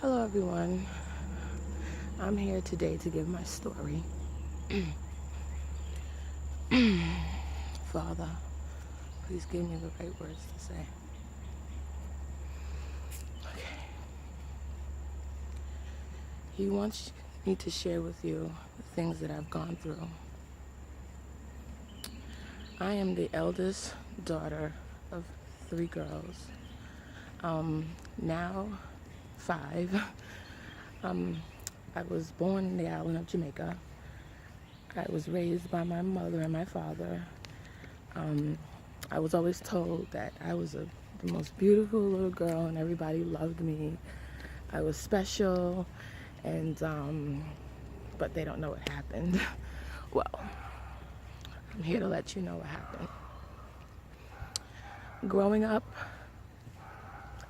Hello everyone, I'm here today to give my story. Father, please give me the right words to say. Okay. He wants me to share with you the things that I've gone through. I am the eldest daughter of 3 girls, now 5. I was born in the island of Jamaica. I was raised by my mother and my father. I was always told that I was the most beautiful little girl and everybody loved me. I was special, and but they don't know what happened. Well, I'm here to let you know what happened. Growing up,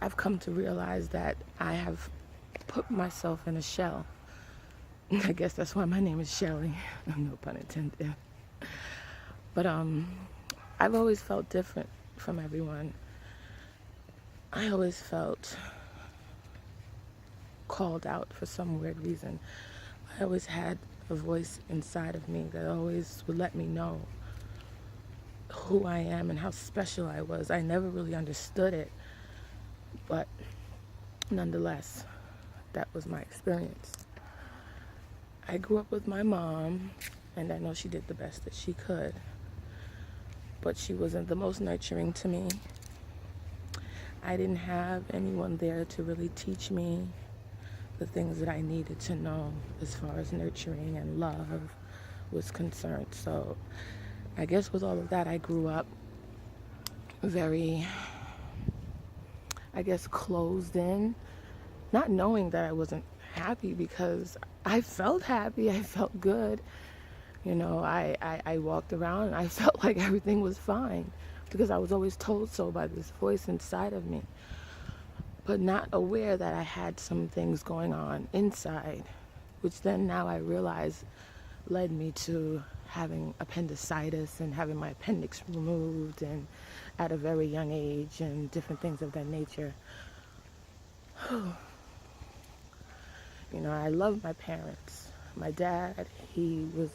I've come to realize that I have put myself in a shell. I guess that's why my name is Shelly. No pun intended. But I've always felt different from everyone. I always felt called out for some weird reason. I always had a voice inside of me that always would let me know who I am and how special I was. I never really understood it, but nonetheless, that was my experience. I grew up with my mom, and I know she did the best that she could, but she wasn't the most nurturing to me. I didn't have anyone there to really teach me the things that I needed to know as far as nurturing and love was concerned. So I guess with all of that, I grew up very, closed in, not knowing that I wasn't happy, because I felt happy, I felt good. I walked around and I felt like everything was fine because I was always told so by this voice inside of me, but not aware that I had some things going on inside, which then now I realize led me to having appendicitis and having my appendix removed, and at a very young age, and different things of that nature. I love my parents. My dad, he was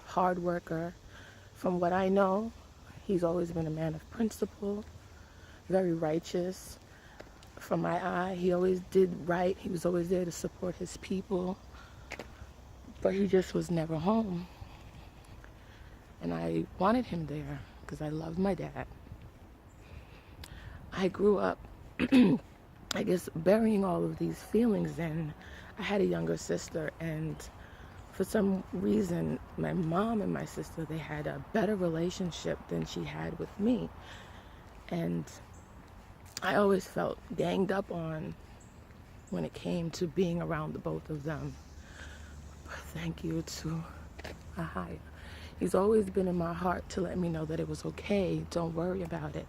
a hard worker. From what I know, he's always been a man of principle, very righteous. From my eye, he always did right. He was always there to support his people, but he just was never home. And I wanted him there because I loved my dad. I grew up, I guess, burying all of these feelings in. I had a younger sister, and for some reason, my mom and my sister, they had a better relationship than she had with me. And I always felt ganged up on when it came to being around the both of them. But thank you to Ahayah. He's always been in my heart to let me know that it was okay. Don't worry about it.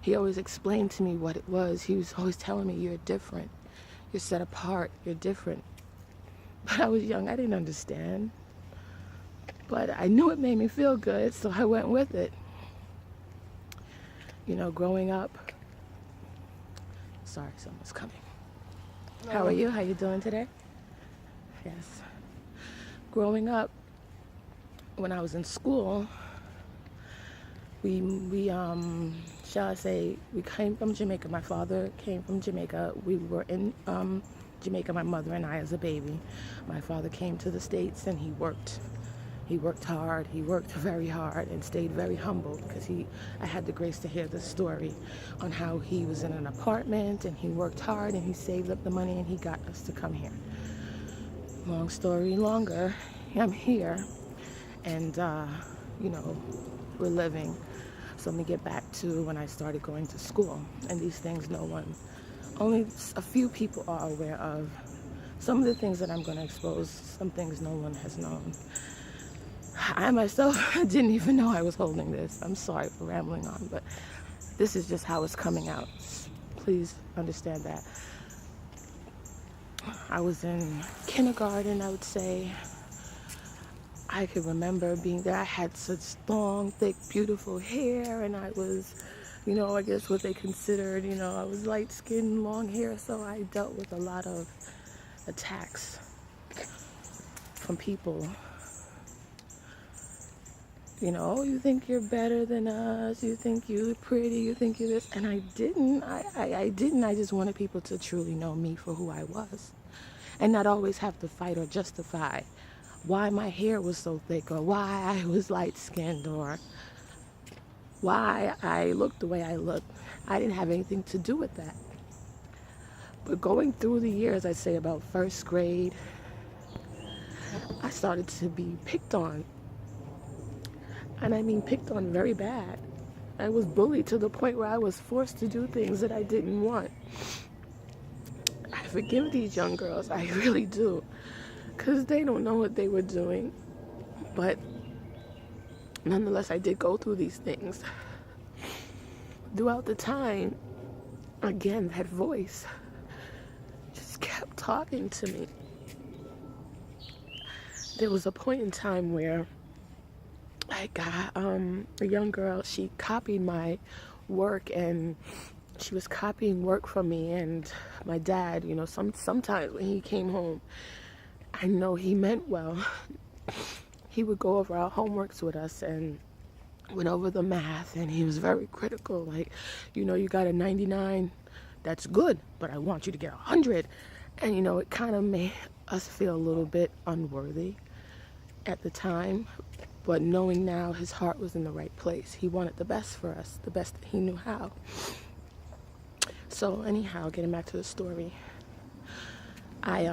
He always explained to me what it was. He was always telling me, you're different. You're set apart. You're different. But I was young. I didn't understand. But I knew it made me feel good, so I went with it. Growing up. Sorry, someone's coming. How are you? How you doing today? Yes. Growing up, when I was in school, we shall I say, we came from Jamaica. My father came from Jamaica. We were in Jamaica, my mother and I, as a baby. My father came to the States and he worked. He worked hard. He worked very hard and stayed very humble, because I had the grace to hear the story on how he was in an apartment and he worked hard and he saved up the money and he got us to come here. Long story longer, I'm here, and we're living. So let me get back to when I started going to school, and these things only a few people are aware of. Some of the things that I'm going to expose, some things no one has known. I myself didn't even know I was holding this. I'm sorry for rambling on, but this is just how it's coming out. Please understand that. I was in kindergarten, I would say. I could remember being there. I had such long, thick, beautiful hair, and I was, I guess what they considered, I was light-skinned, long hair, so I dealt with a lot of attacks from people. You know, oh, you think you're better than us, you think you're pretty, you think you're this. And I didn't. I didn't. I just wanted people to truly know me for who I was. And not always have to fight or justify why my hair was so thick, or why I was light-skinned, or why I looked the way I looked. I didn't have anything to do with that. But going through the years, I'd say about first grade, I started to be picked on. And I mean picked on very bad. I was bullied to the point where I was forced to do things that I didn't want. I forgive these young girls, I really do. Because they don't know what they were doing. But nonetheless, I did go through these things. Throughout the time, again, that voice just kept talking to me. There was a point in time where I got a young girl, she copied my work, and she was copying work from me. And my dad, you know, sometimes when he came home, I know he meant well. He would go over our homeworks with us and went over the math, and he was very critical. Like, you know, you got a 99, that's good, but I want you to get 100. And, you know, it kind of made us feel a little bit unworthy at the time. But knowing now his heart was in the right place. He wanted the best for us, the best that he knew how. So anyhow, getting back to the story, my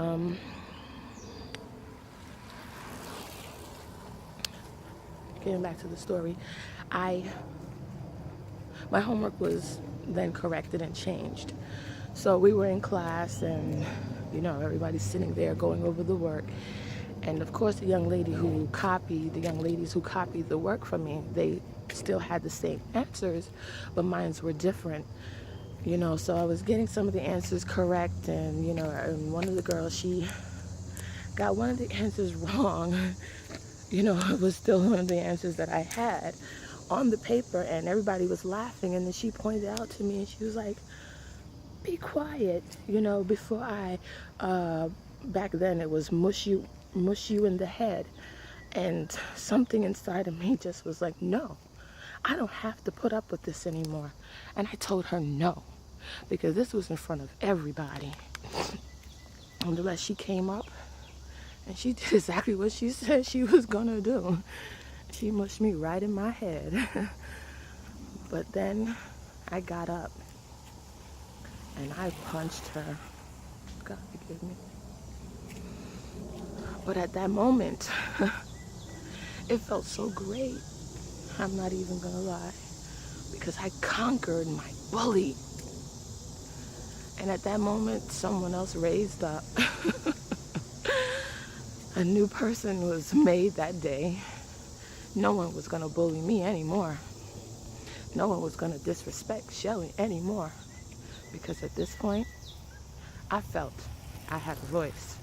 homework was then corrected and changed. So we were in class, and, you know, everybody's sitting there going over the work. And of course, the young ladies who copied the work from me, they still had the same answers, but mine were different. You know, so I was getting some of the answers correct, and, you know, and one of the girls, she got one of the answers wrong. You know, it was still one of the answers that I had on the paper, and everybody was laughing. And then she pointed out to me, and she was like, "Be quiet." You know, before back then it was mush you in the head. And something inside of me just was like, no, I don't have to put up with this anymore. And I told her no, because this was in front of everybody. Nonetheless, she came up and she did exactly what she said she was gonna do. She mushed me right in my head. But then I got up and I punched her. God forgive me. But at that moment, it felt so great. I'm not even gonna lie, because I conquered my bully. And at that moment, someone else raised up. A new person was made that day. No one was gonna bully me anymore. No one was gonna disrespect Shelly anymore. Because at this point, I felt I had a voice.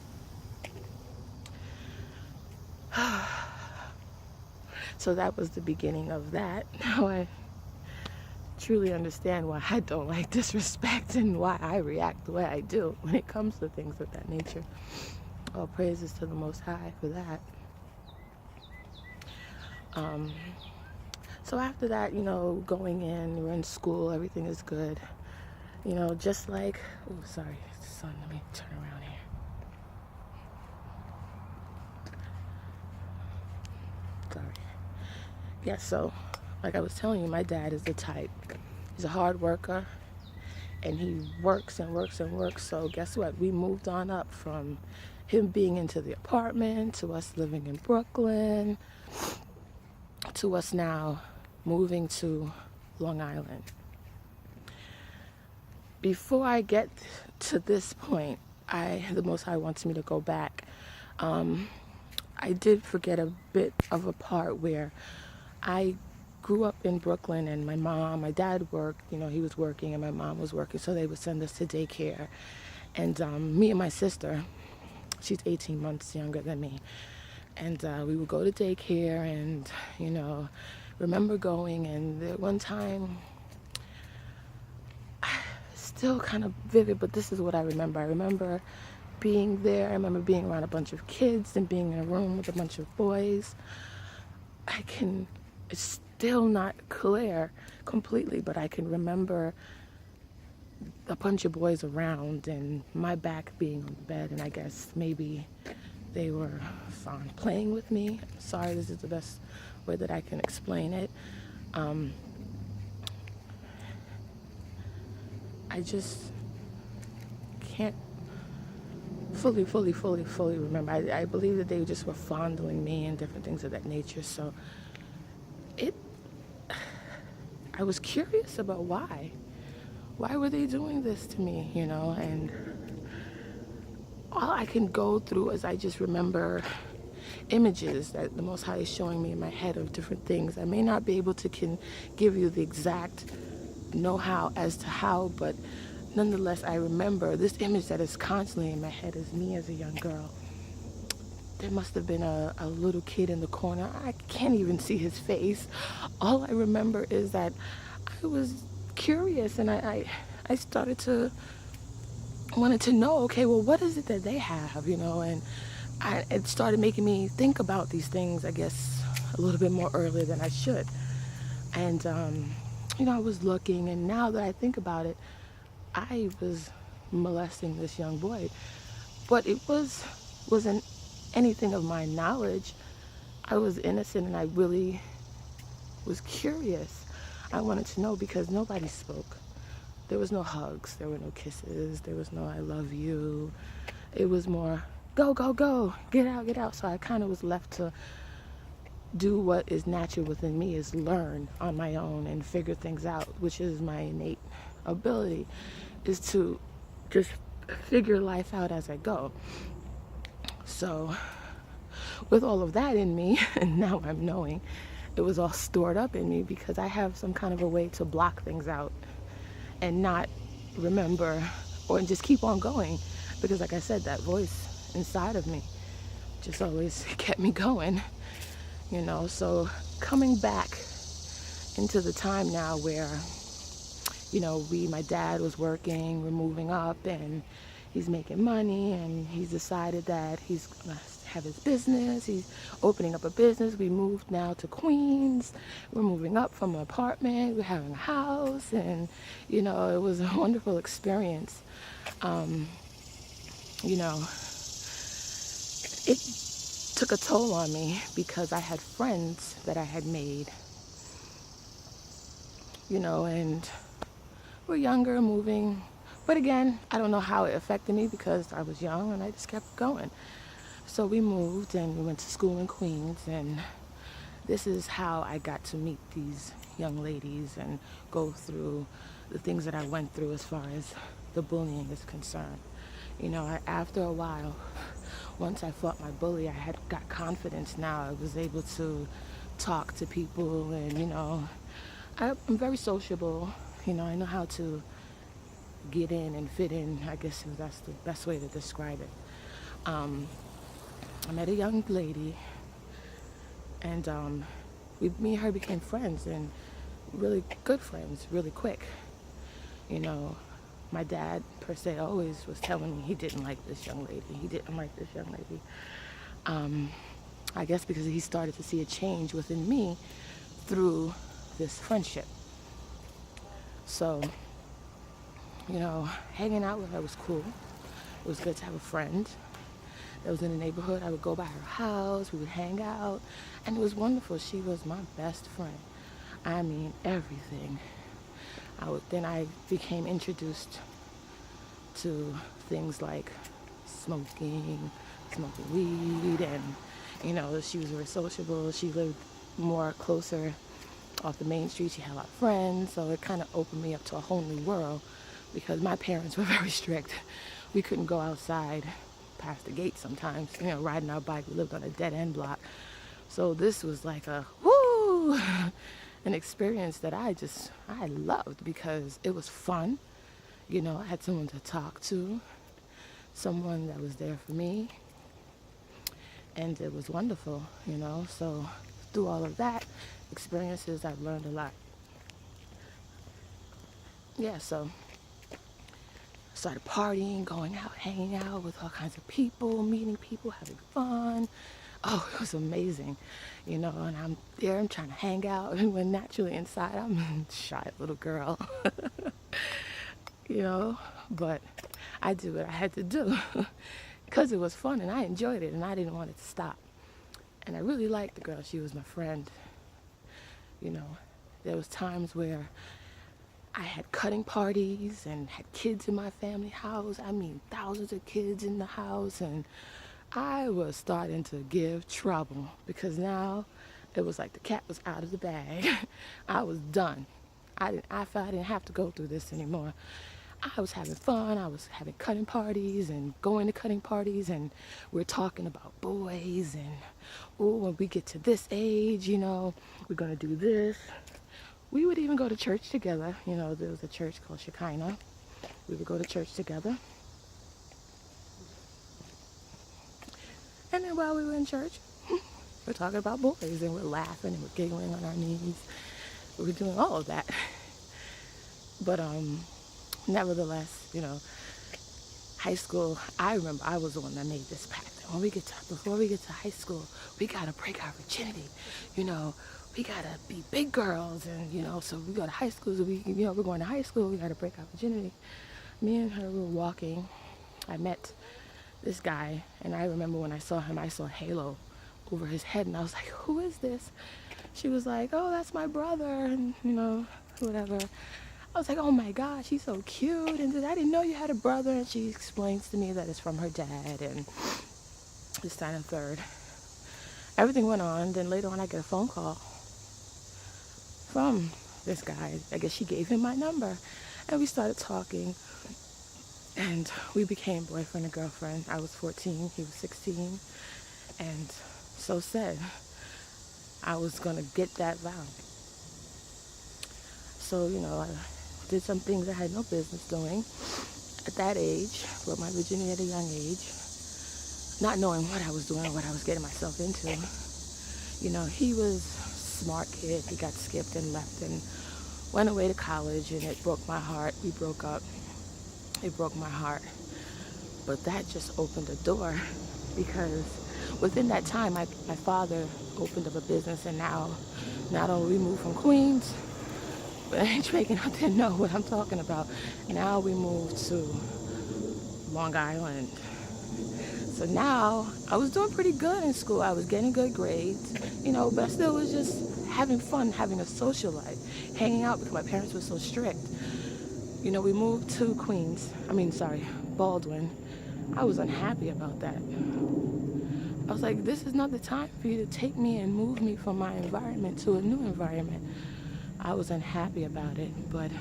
So that was the beginning of that. Now I truly understand why I don't like disrespect and why I react the way I do when it comes to things of that nature. All praises to the Most High for that. So after that, you know, going in, we're in school, everything is good. You know, just like, oh, sorry, son, let me turn around here. Sorry. Yeah, so, like I was telling you, my dad is the type. He's a hard worker, and he works and works and works. So guess what? We moved on up from him being into the apartment, to us living in Brooklyn, to us now moving to Long Island. Before I get to this point, the Most High wants me to go back. I did forget a bit of a part where I grew up in Brooklyn, and my dad worked, you know, he was working, and my mom was working, so they would send us to daycare. And me and my sister, she's 18 months younger than me, and we would go to daycare, and, you know, remember going, and one time, still kind of vivid, but this is what I remember. I remember being there. I remember being around a bunch of kids and being in a room with a bunch of boys. It's still not clear completely, but I can remember a bunch of boys around and my back being on the bed, and I guess maybe they were fond playing with me. Sorry, this is the best way that I can explain it. I just can't fully remember. I believe that they just were fondling me and different things of that nature. So I was curious about why. Why were they doing this to me, And all I can go through is I just remember images that the Most High is showing me in my head of different things. I may not be able to give you the exact know-how as to how, but nonetheless, I remember this image that is constantly in my head is me as a young girl. There must have been a little kid in the corner. I can't even see his face. All I remember is that I was curious, and I started to wanted to know, okay, well, what is it that they have, and it started making me think about these things, I guess, a little bit more earlier than I should. And, I was looking, and now that I think about it, I was molesting this young boy, but it wasn't anything of my knowledge. I was innocent, and I really was curious. I wanted to know because nobody spoke. There was no hugs, there were no kisses, there was no I love you. It was more go, go, go, get out, get out. So I kind of was left to do what is natural within me, is learn on my own and figure things out, which is my innate ability, is to just figure life out as I go. So with all of that in me, and now I'm knowing, it was all stored up in me because I have some kind of a way to block things out and not remember or just keep on going, because like I said, that voice inside of me just always kept me going, So coming back into the time now where my dad was working, we're moving up, and he's making money, and he's decided that he's gonna have his business. He's opening up a business. We moved now to Queens. We're moving up from an apartment. We're having a house, and it was a wonderful experience. It took a toll on me because I had friends that I had made, and we're younger, moving. But again, I don't know how it affected me because I was young and I just kept going. So we moved and we went to school in Queens, and this is how I got to meet these young ladies and go through the things that I went through as far as the bullying is concerned. After a while, once I fought my bully, I had got confidence now. I was able to talk to people, and I'm very sociable. I know how to get in and fit in. I guess that's the best way to describe it. I met a young lady, and me and her became friends, and really good friends, really quick. My dad, per se, always was telling me he didn't like this young lady. He didn't like this young lady. I guess because he started to see a change within me through this friendship. So, hanging out with her was cool. It was good to have a friend that was in the neighborhood. I would go by her house, we would hang out, and it was wonderful. She was my best friend. I mean, everything. Then I became introduced to things like smoking weed, and she was very sociable. She lived more closer off the main street. She had a lot of friends, so it kind of opened me up to a whole new world because my parents were very strict. We couldn't go outside past the gate sometimes, riding our bike. We lived on a dead end block. So this was like an experience that I loved because it was fun. I had someone to talk to, someone that was there for me, and it was wonderful, So through all of that experiences, I've learned a lot. Yeah, so started partying, going out, hanging out with all kinds of people, meeting people, having fun. Oh, it was amazing, and I'm there, I'm trying to hang out, and when naturally inside, I'm a shy little girl, you know, but I did what I had to do because it was fun, and I enjoyed it, and I didn't want it to stop. And I really liked the girl. She was my friend. There was times where I had cutting parties and had kids in my family house. I mean, thousands of kids in the house, and I was starting to give trouble because now it was like the cat was out of the bag. I was done. I felt I didn't have to go through this anymore. I was having fun. I was having cutting parties and going to cutting parties, and we're talking about boys and, oh, when we get to this age, we're going to do this. We would even go to church together. There was a church called Shekinah. We would go to church together. And then while we were in church, we're talking about boys, and we're laughing and we're giggling on our knees. We were doing all of that. But nevertheless, high school, I remember I was the one that made this pact. Before we get to high school, we gotta break our virginity. We gotta be big girls, and so we go to high school. So we're going to high school. We gotta break our virginity. Me and her were walking. I met this guy, and I remember when I saw him, I saw a halo over his head, and I was like, "Who is this?" She was like, "Oh, that's my brother," and whatever. I was like, "Oh my gosh, he's so cute," and I didn't know you had a brother. And she explains to me that it's from her dad, and this, that, and third. Everything went on. Then later on, I get a phone call from this guy. I guess she gave him my number, and we started talking, and we became boyfriend and girlfriend. I was 14, he was 16, and so said I was gonna get that vow. So I did some things I had no business doing at that age, broke my virginity at a young age, not knowing what I was doing, what I was getting myself into. He was a smart kid. He got skipped and left and went away to college, and it broke my heart. We broke up. It broke my heart. But that just opened a door, because within that time, my father opened up a business, and now not only we moved from Queens, but ain't making out there know what I'm talking about. Now we moved to Long Island. So now I was doing pretty good in school. I was getting good grades, but I still was just having fun, having a social life, hanging out because my parents were so strict. We moved to Baldwin. I was unhappy about that. I was like, this is not the time for you to take me and move me from my environment to a new environment. I was unhappy about it, but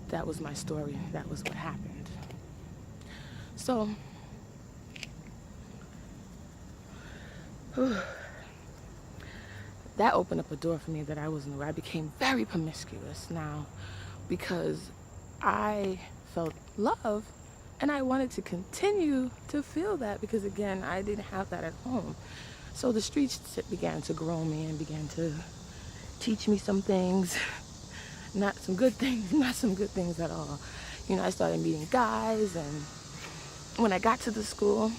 that was my story. That was what happened. So, that opened up a door for me that I wasn't aware. I became very promiscuous now because I felt love, and I wanted to continue to feel that because, again, I didn't have that at home. So the streets began to grow me and began to teach me some things, not some good things, not some good things at all. I started meeting guys, and when I got to the school,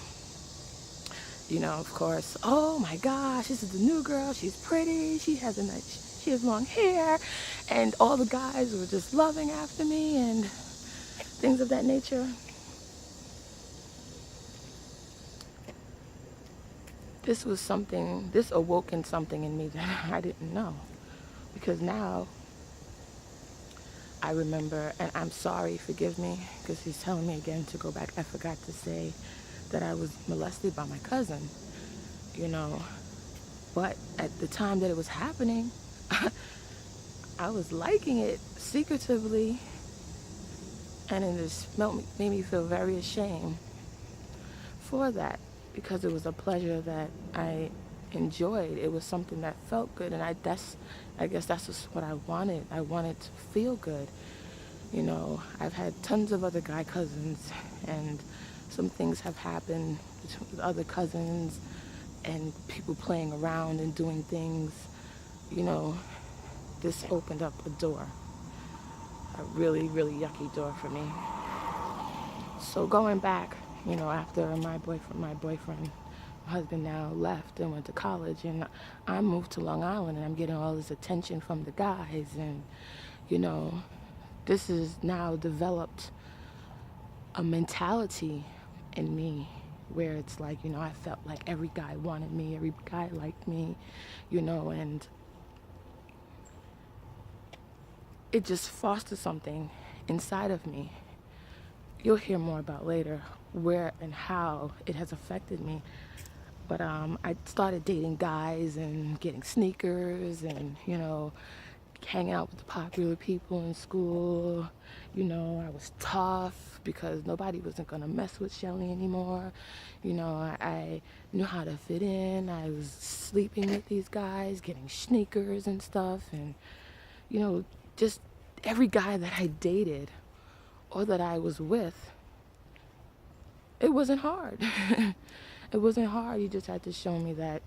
of course, oh my gosh, this is the new girl. She's pretty. She has long hair, and all the guys were just loving after me and things of that nature. This awoken something in me that I didn't know, because now I remember, and I'm sorry, forgive me, because he's telling me again to go back. I forgot to say that I was molested by my cousin, but at the time that it was happening, I was liking it secretively, and it just made me feel very ashamed for that, because it was a pleasure that I enjoyed. It was something that felt good, and I guess that's just what I wanted. I wanted to feel good. I've had tons of other guy cousins, and some things have happened with other cousins and people playing around and doing things. This opened up a door, a really, really yucky door for me. So going back, after my husband now left and went to college, and I moved to Long Island, and I'm getting all this attention from the guys, and you know, this has now developed a mentality in me where it's like, I felt like every guy wanted me, every guy liked me, and it just fostered something inside of me. You'll hear more about later where and how it has affected me. But I started dating guys and getting sneakers and, hanging out with the popular people in school. I was tough because nobody wasn't going to mess with Shelly anymore. I knew how to fit in. I was sleeping with these guys, getting sneakers and stuff. And, just every guy that I dated or that I was with, it wasn't hard. It wasn't hard. You just had to show me that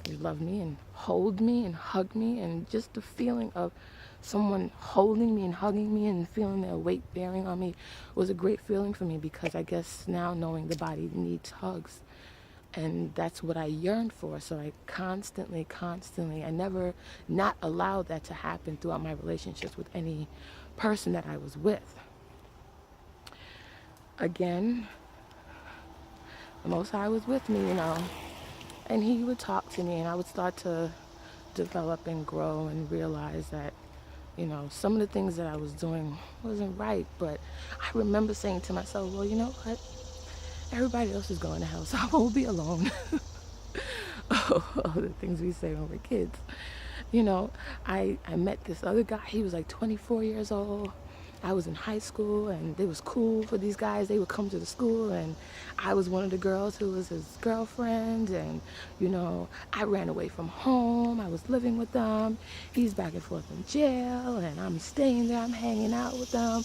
you love me and hold me and hug me, and just the feeling of someone holding me and hugging me and feeling their weight bearing on me was a great feeling for me, because I guess now knowing the body needs hugs, and that's what I yearned for. So I constantly, I never not allowed that to happen throughout my relationships with any person that I was with. Again, the Most High was with me, and he would talk to me, and I would start to develop and grow and realize that, some of the things that I was doing wasn't right. But I remember saying to myself, well, you know what? Everybody else is going to hell, so I won't be alone. The things we say when we're kids. I met this other guy. He was like 24 years old. I was in high school, and it was cool for these guys. They would come to the school, and I was one of the girls who was his girlfriend. And, I ran away from home. I was living with them. He's back and forth in jail, and I'm staying there. I'm hanging out with them.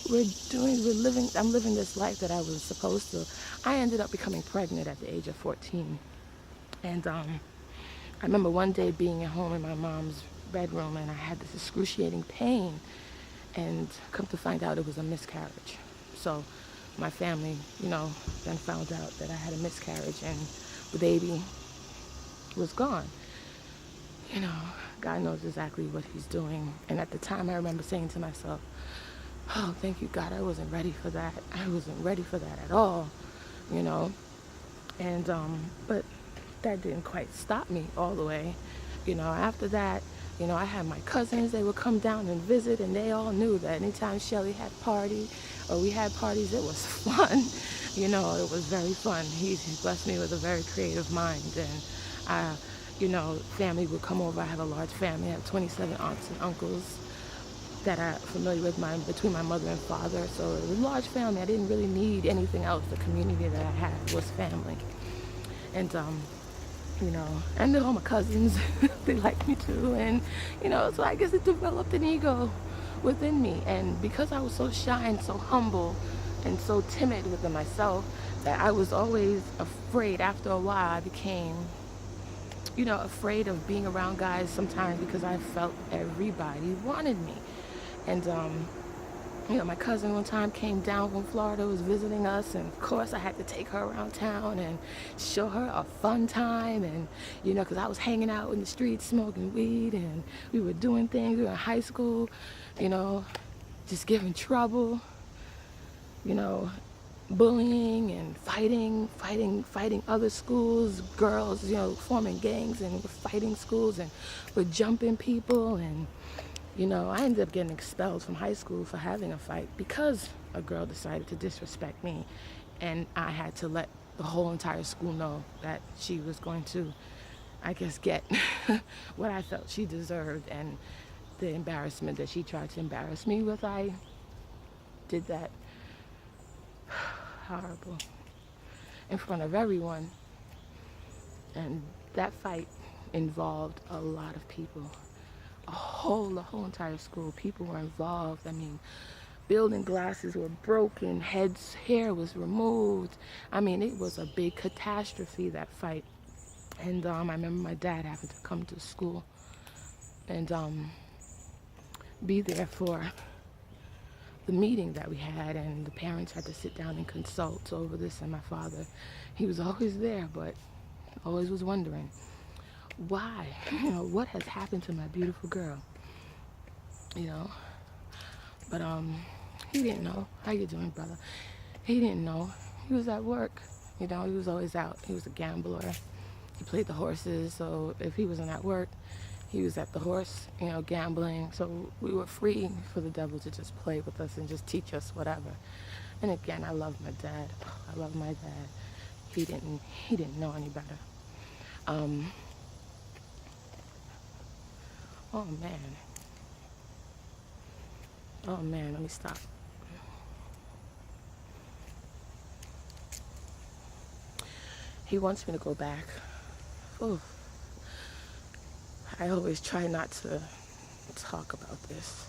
I'm living this life that I was supposed to. I ended up becoming pregnant at the age of 14. And I remember one day being at home in my mom's bedroom, and I had this excruciating pain. And come to find out, it was a miscarriage. So my family, then found out that I had a miscarriage, and the baby was gone. God knows exactly what he's doing. And at the time, I remember saying to myself, oh, thank you, God, I wasn't ready for that. I wasn't ready for that at all, And, but that didn't quite stop me all the way. After that, I had my cousins. They would come down and visit, and they all knew that anytime Shelly had a party or we had parties, it was fun. It was very fun. He blessed me with a very creative mind, and family would come over. I have a large family. I have 27 aunts and uncles that are familiar with between my mother and father. So it was a large family. I didn't really need anything else. The community that I had was family. And and all my cousins, they liked me too. And, so I guess it developed an ego within me. And because I was so shy and so humble and so timid within myself, that I was always afraid. After a while, I became, afraid of being around guys sometimes, because I felt everybody wanted me. And, my cousin one time came down from Florida, was visiting us, and of course I had to take her around town and show her a fun time. And, because I was hanging out in the streets smoking weed, and we were doing things. We were in high school, just giving trouble, bullying and fighting other schools, girls, forming gangs, and we're fighting schools, and we're jumping people. And I ended up getting expelled from high school for having a fight because a girl decided to disrespect me, and I had to let the whole entire school know that she was going to, I guess, get what I felt she deserved, and the embarrassment that she tried to embarrass me with, I did that horrible in front of everyone. And that fight involved a lot of people. The whole entire school. People were involved. I mean, building glasses were broken, hair was removed. I mean, it was a big catastrophe, that fight. And I remember my dad having to come to school and be there for the meeting that we had, and the parents had to sit down and consult over this, and my father, he was always there, but always was wondering why, what has happened to my beautiful girl, you know. But he didn't know. How you doing, brother? He didn't know. He was at work, he was always out. He was a gambler. He played the horses, so if he wasn't at work, he was at the horse, gambling. So we were free for the devil to just play with us and just teach us whatever. And again, I love my dad. I love my dad. He didn't know any better. Oh man, let me stop. He wants me to go back. Ooh. I always try not to talk about this,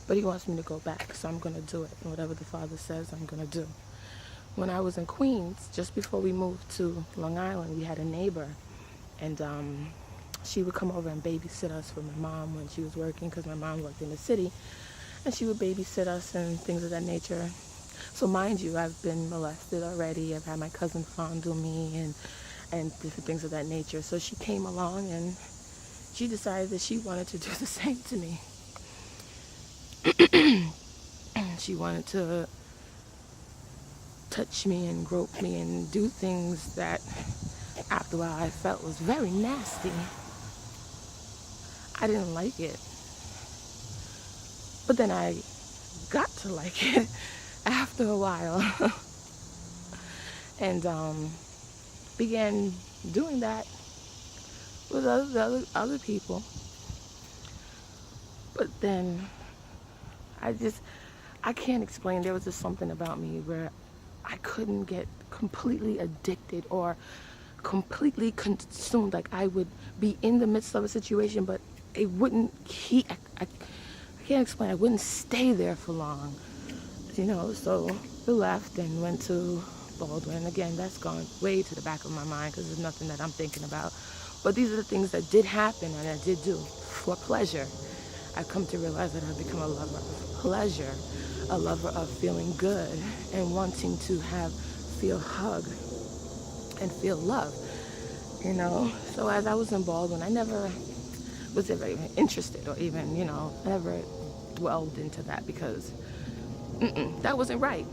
but he wants me to go back, so I'm going to do it. And whatever the Father says, I'm going to do. When I was in Queens, just before we moved to Long Island, we had a neighbor, and she would come over and babysit us for my mom when she was working, because my mom worked in the city, and she would babysit us and things of that nature. So mind you, I've been molested already. I've had my cousin fondle me and different things of that nature. So she came along and she decided that she wanted to do the same to me. She wanted to touch me and grope me and do things that after a while I felt was very nasty. I didn't like it. But then I got to like it after a while. And began doing that with other people. But then I can't explain. There was just something about me where I couldn't get completely addicted or completely consumed. Like I would be in the midst of a situation, but it wouldn't I can't explain. I wouldn't stay there for long, So we left and went to Baldwin. Again, that's gone way to the back of my mind because there's nothing that I'm thinking about. But these are the things that did happen and I did do for pleasure. I've come to realize that I've become a lover of pleasure, a lover of feeling good and wanting to feel hug and feel love, So as I was in Baldwin, I never was ever even interested or even, I never dwelled into that because that wasn't right.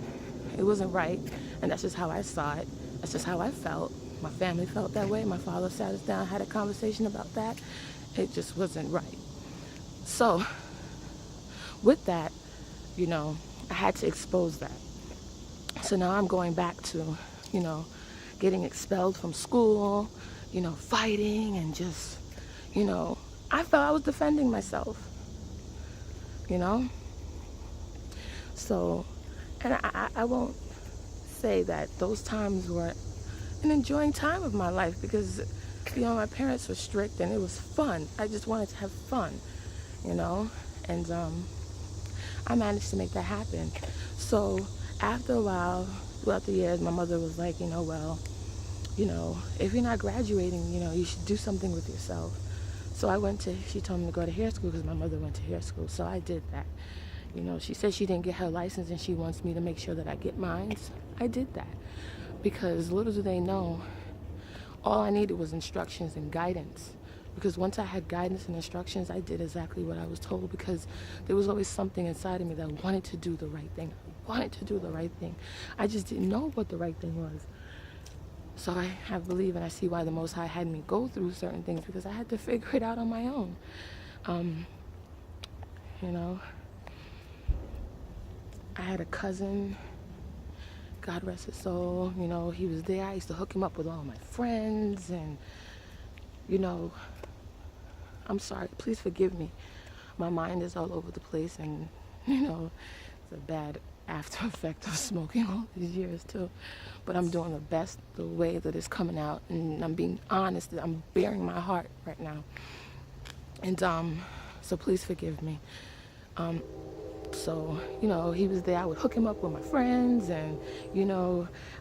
It wasn't right, and that's just how I saw it. That's just how I felt. My family felt that way. My father sat us down, had a conversation about that. It just wasn't right. So with that, I had to expose that. So now I'm going back to, getting expelled from school, fighting and just, I felt I was defending myself, So, and I won't say that those times were an enjoying time of my life because, my parents were strict and it was fun. I just wanted to have fun, and I managed to make that happen. So after a while, throughout the years, my mother was like, if you're not graduating, you should do something with yourself. So she told me to go to hair school because my mother went to hair school. So I did that. She said she didn't get her license and she wants me to make sure that I get mine. I did that because little do they know, all I needed was instructions and guidance. Because once I had guidance and instructions, I did exactly what I was told because there was always something inside of me that wanted to do the right thing. I wanted to do the right thing. I just didn't know what the right thing was. So I believe and I see why the Most High had me go through certain things because I had to figure it out on my own. I had a cousin, God rest his soul, he was there. I used to hook him up with all my friends and, I'm sorry, please forgive me. My mind is all over the place and, it's a bad after effect of smoking all these years too. But I'm doing the best the way that it's coming out and I'm being honest. I'm bearing my heart right now. And so please forgive me. So, he was there. I would hook him up with my friends. And,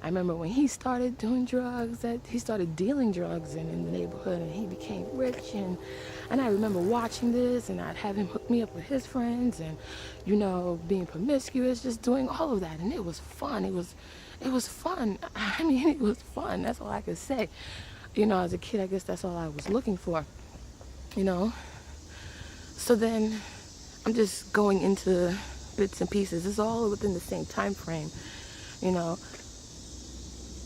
I remember when he started doing drugs, that he started dealing drugs in the neighborhood, and he became rich. And I remember watching this, and I'd have him hook me up with his friends, and, being promiscuous, just doing all of that. And it was fun. It was fun. I mean, it was fun. That's all I could say. As a kid, I guess that's all I was looking for, So then I'm just going into bits and pieces. It's all within the same time frame.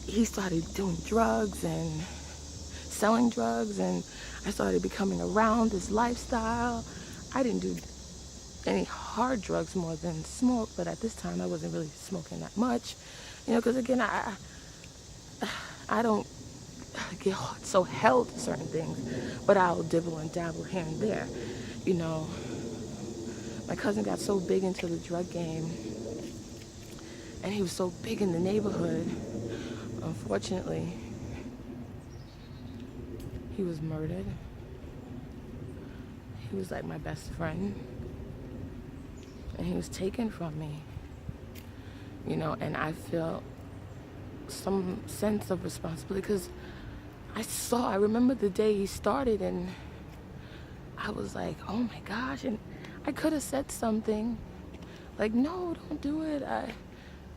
He started doing drugs and selling drugs, and I started becoming around this lifestyle. I didn't do any hard drugs more than smoke, but at this time I wasn't really smoking that much, because again, I don't get so held to certain things, but I'll dibble and dabble here and there. My cousin got so big into the drug game, and he was so big in the neighborhood. Unfortunately, he was murdered. He was like my best friend, and he was taken from me. And I felt some sense of responsibility, because I remember the day he started, and I was like, oh my gosh. And I could have said something like, no, don't do it.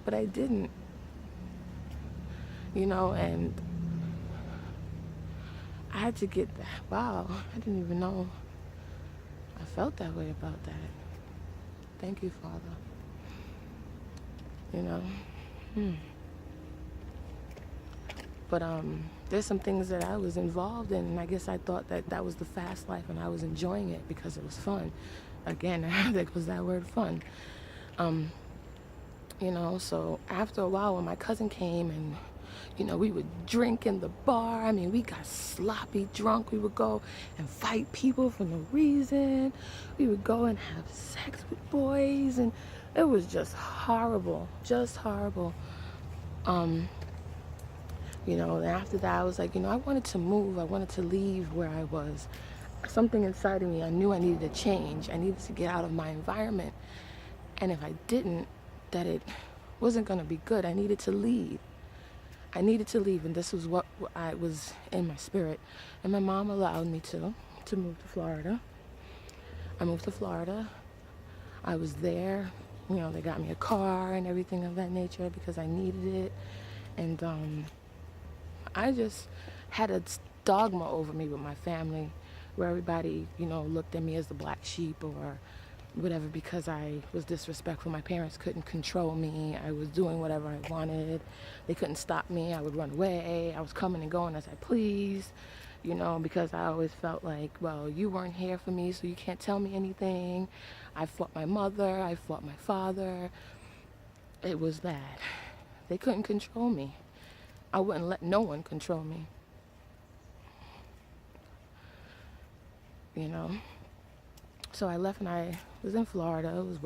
But I didn't, and I had to get that. Wow, I didn't even know I felt that way about that. Thank you, Father. But there's some things that I was involved in, and I guess I thought that was the fast life, and I was enjoying it because it was fun. Again, there goes that word, fun. So after a while, when my cousin came, and we would drink in the bar. I mean, we got sloppy drunk. We would go and fight people for no reason. We would go and have sex with boys, and it was just horrible, And after that, I was like, I wanted to move. I wanted to leave where I was. Something inside of me, I knew I needed to change. I needed to get out of my environment. And if I didn't, that it wasn't going to be good. I needed to leave. And this was what I was in my spirit. And my mom allowed me to move to Florida. I moved to Florida. I was there. They got me a car and everything of that nature because I needed it. And I just had a dogma over me with my family, where everybody, looked at me as the black sheep or whatever, because I was disrespectful. My parents couldn't control me. I was doing whatever I wanted. They couldn't stop me. I would run away. I was coming and going as I pleased, because I always felt like, well, you weren't here for me, so you can't tell me anything. I fought my mother. I fought my father. It was bad. They couldn't control me. I wouldn't let no one control me. So I left, and I was in Florida. It was